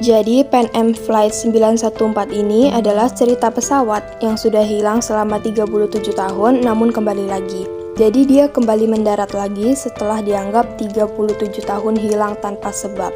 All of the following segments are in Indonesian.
Jadi Pan Am Flight 914 ini adalah cerita pesawat yang sudah hilang selama 37 tahun namun kembali lagi. Jadi dia kembali mendarat lagi setelah dianggap 37 tahun hilang tanpa sebab.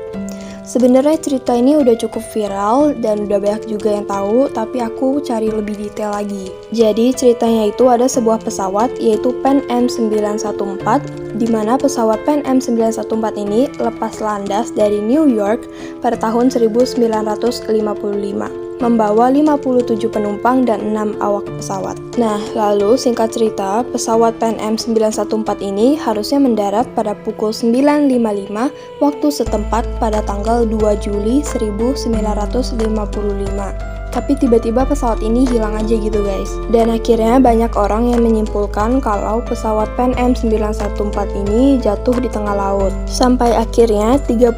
Sebenarnya cerita ini udah cukup viral dan udah banyak juga yang tahu, tapi aku cari lebih detail lagi. Jadi ceritanya itu ada sebuah pesawat yaitu Pan Am 914, di mana pesawat Pan Am 914 ini lepas landas dari New York pada tahun 1955, membawa 57 penumpang dan 6 awak pesawat. Nah, lalu singkat cerita, pesawat Pan Am 914 ini harusnya mendarat pada pukul 9.55 waktu setempat pada tanggal 2 Juli 1955. Tapi tiba-tiba pesawat ini hilang aja gitu guys. Dan akhirnya banyak orang yang menyimpulkan kalau pesawat Pan Am 914 ini jatuh di tengah laut. Sampai akhirnya 37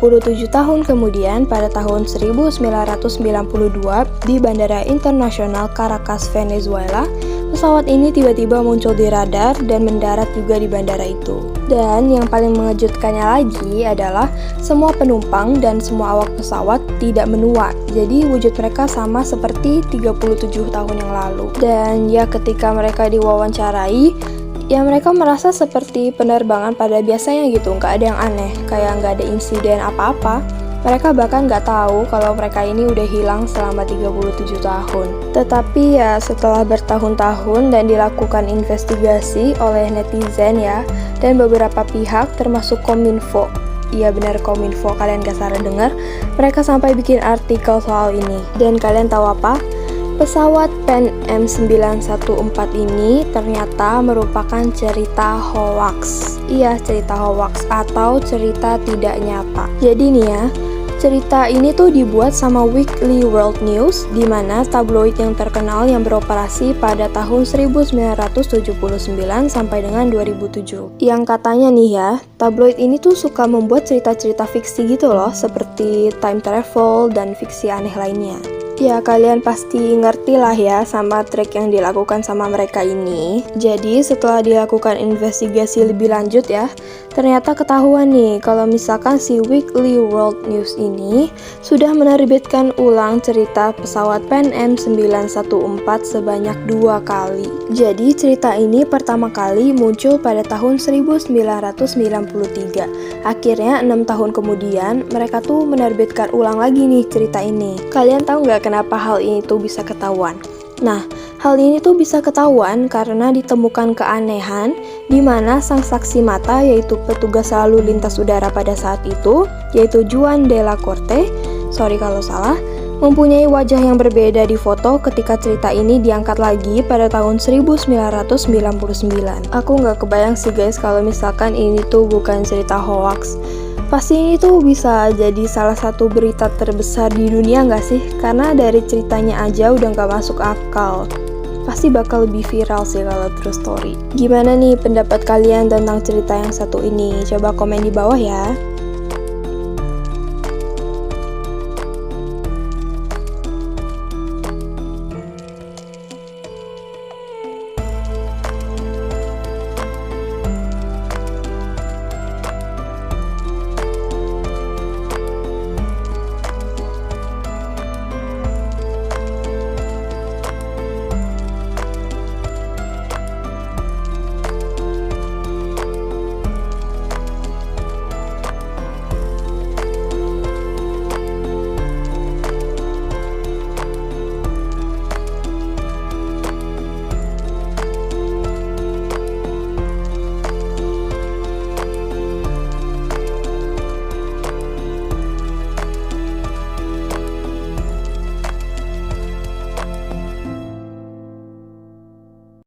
tahun kemudian pada tahun 1992 di Bandara Internasional Caracas, Venezuela, pesawat ini tiba-tiba muncul di radar dan mendarat juga di bandara itu. Dan yang paling mengejutkannya lagi adalah semua penumpang dan semua awak pesawat tidak menua. Jadi wujud mereka sama seperti 37 tahun yang lalu. Dan ya ketika mereka diwawancarai, ya mereka merasa seperti penerbangan pada biasanya gitu, nggak ada yang aneh, kayak nggak ada insiden apa-apa. Mereka bahkan nggak tahu kalau mereka ini udah hilang selama 37 tahun. Tetapi ya setelah bertahun-tahun dan dilakukan investigasi oleh netizen ya, dan beberapa pihak termasuk Kominfo. Iya benar Kominfo, kalian gak salah dengar. Mereka sampai bikin artikel soal ini. Dan kalian tahu apa? Pesawat Pan Am 914 ini ternyata merupakan cerita hoax. Iya, cerita hoax atau cerita tidak nyata. Jadi nih ya, cerita ini tuh dibuat sama Weekly World News, di mana tabloid yang terkenal yang beroperasi pada tahun 1979 sampai dengan 2007. Yang katanya nih ya, tabloid ini tuh suka membuat cerita-cerita fiksi gitu loh, seperti time travel dan fiksi aneh lainnya. Ya, kalian pasti ngerti lah ya sama trik yang dilakukan sama mereka ini. Jadi, setelah dilakukan investigasi lebih lanjut ya, ternyata ketahuan nih kalau misalkan si Weekly World News ini sudah menerbitkan ulang cerita pesawat Pan Am 914 sebanyak 2 kali. Jadi, cerita ini pertama kali muncul pada tahun 1993. Akhirnya 6 tahun kemudian, mereka tuh menerbitkan ulang lagi nih cerita ini. Kalian tahu nggak kenapa hal ini tuh bisa ketahuan? Nah, hal ini tuh bisa ketahuan karena ditemukan keanehan di mana sang saksi mata yaitu petugas lalu lintas udara pada saat itu, yaitu Juan de la Corte, sorry kalau salah, mempunyai wajah yang berbeda di foto ketika cerita ini diangkat lagi pada tahun 1999. Aku nggak kebayang sih guys kalau misalkan ini tuh bukan cerita hoax. Pasti ini tuh bisa jadi salah satu berita terbesar di dunia nggak sih? Karena dari ceritanya aja udah nggak masuk akal. Pasti bakal lebih viral sih kalau true story. Gimana nih pendapat kalian tentang cerita yang satu ini? Coba komen di bawah ya.